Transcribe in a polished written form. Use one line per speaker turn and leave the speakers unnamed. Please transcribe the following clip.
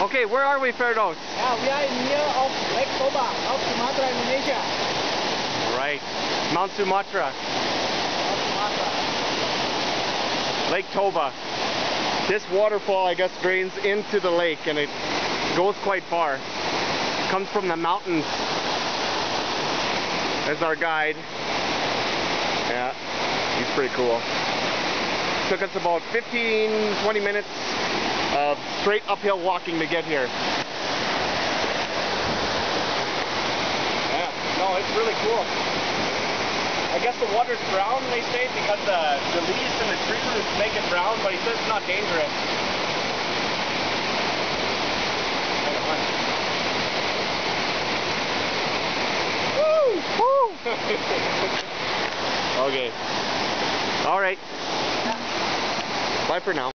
Okay, where are we, Firdeous?
Yeah, we are near of Lake Toba of Sumatera, Indonesia.
Right, Mount Sumatra. Lake Toba. This waterfall, I guess, drains into the lake and it goes quite far. Comes from the mountains. There's our guide. Yeah, he's pretty cool. Took us about 15-20 minutes of straight uphill walking to get here. Yeah, no, it's really cool. I guess the water's brown, they say, because the leaves and the tree roots make it brown, but he says it's not dangerous. Woo! Woo! Okay. All right. Bye for now.